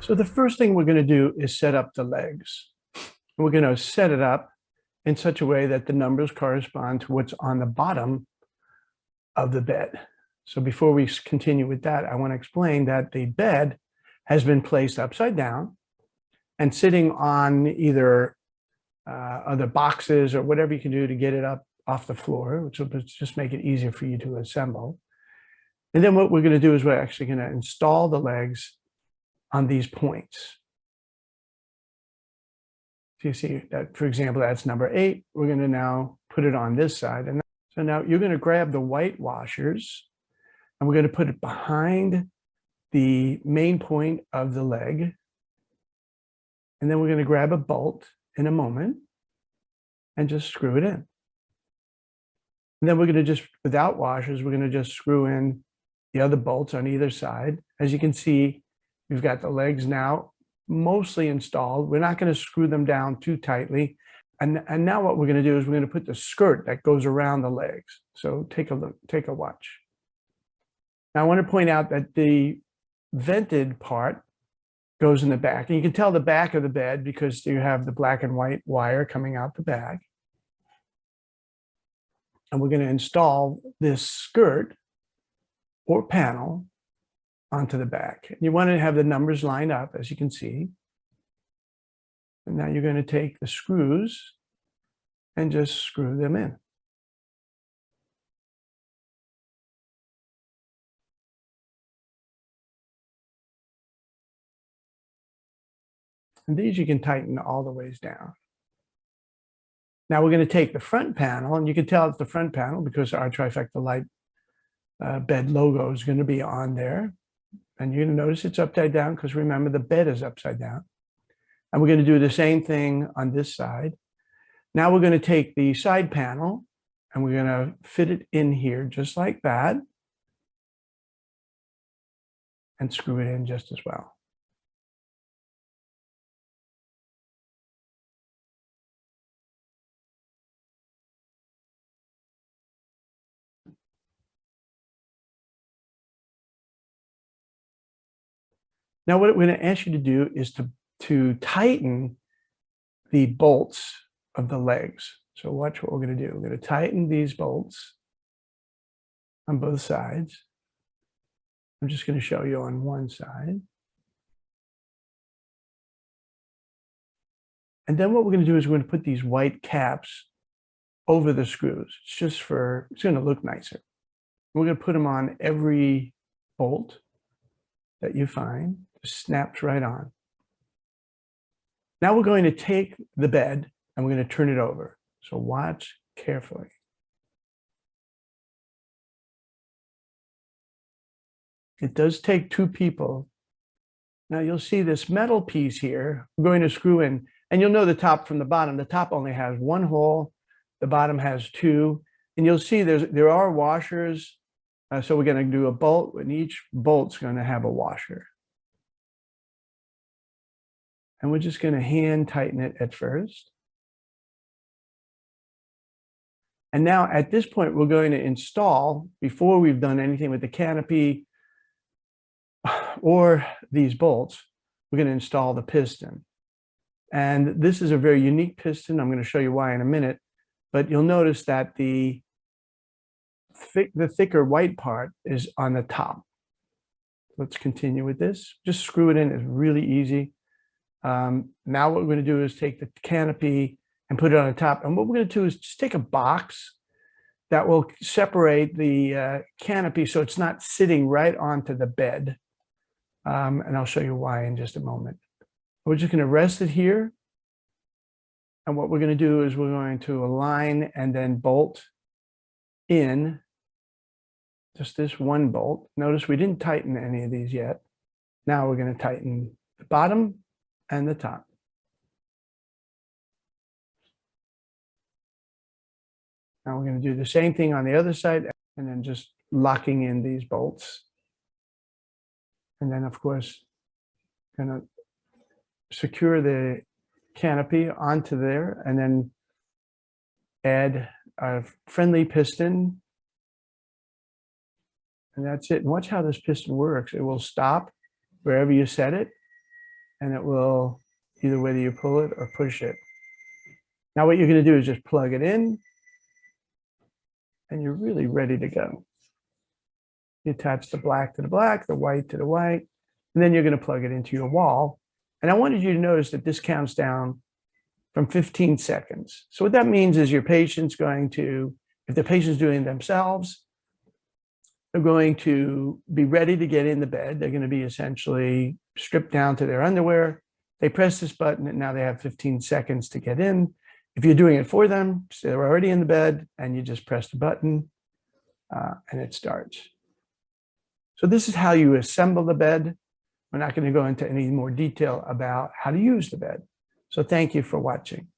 So the first thing we're going to do is set up the legs. We're going to set it up in such a way that the numbers correspond to what's on the bottom of the bed. So before we continue with that, I want to explain that the bed has been placed upside down and sitting on either other boxes or whatever you can do to get it up off the floor, which will just make it easier for you to assemble. And then what we're going to do is we're actually going to install the legs on these points. So you see that, for example, that's number 8. We're going to now put it on this side. And so now you're going to grab the white washers and we're going to put it behind the main point of the leg. And then we're going to grab a bolt in a moment and just screw it in. And then we're going to just, without washers, we're going to just screw in the other bolts on either side. As you can see, we've got the legs now mostly installed. We're not going to screw them down too tightly. And now what we're going to do is we're going to put the skirt that goes around the legs. So take a look, take a watch. Now I want to point out that the vented part goes in the back. And you can tell the back of the bed because you have the black and white wire coming out the back. And we're going to install this skirt or panel onto the back. And you want to have the numbers lined up, as you can see. And now you're going to take the screws and just screw them in. And these you can tighten all the ways down. Now we're going to take the front panel, and you can tell it's the front panel because our Trifecta Light bed logo is going to be on there. And you're going to notice it's upside down because remember the bed is upside down. And we're going to do the same thing on this side. Now we're going to take the side panel and we're going to fit it in here just like that and screw it in just as well. Now what we're going to ask you to do is to tighten the bolts of the legs. So watch what we're going to do. We're going to tighten these bolts on both sides. I'm just going to show you on one side. And then what we're going to do is we're going to put these white caps over the screws. It's just for, it's going to look nicer. We're going to put them on every bolt that you find. It snaps right on. Now we're going to take the bed and we're going to turn it over. So watch carefully. It does take 2 people. Now you'll see this metal piece here. We're going to screw in, and you'll know the top from the bottom. The top only has 1 hole. The bottom has 2. And you'll see there are washers. So we're going to do a bolt, and each bolt's going to have a washer. And we're just going to hand tighten it at first. And now at this point, we're going to install, before we've done anything with the canopy or these bolts, we're going to install the piston. And this is a very unique piston. I'm going to show you why in a minute. But you'll notice that the thicker white part is on the top. Let's continue with this. Just screw it in. It's really easy. Now what we're going to do is take the canopy and put it on the top. And what we're going to do is just take a box that will separate the canopy so it's not sitting right onto the bed. And I'll show you why in just a moment. We're just going to rest it here. And what we're going to do is we're going to align and then bolt in just this one bolt. Notice we didn't tighten any of these yet. Now we're going to tighten the bottom and the top. Now we're going to do the same thing on the other side and then just locking in these bolts. And then, of course, going to secure the canopy onto there and then add a friendly piston. And that's it. And watch how this piston works. It will stop wherever you set it. and it will either whether you pull it or push it. Now what you're going to do is just plug it in, and you're really ready to go. You attach the black to the black, the white to the white, and then you're going to plug it into your wall. And I wanted you to notice that this counts down from 15 seconds. So what that means is your patient's going to, if the patient's doing it themselves, they're going to be ready to get in the bed. They're going to be essentially stripped down to their underwear. They press this button and now they have 15 seconds to get in. If you're doing it for them, so they're already in the bed and you just press the button and it starts. So this is how you assemble the bed. We're not going to go into any more detail about how to use the bed. So thank you for watching.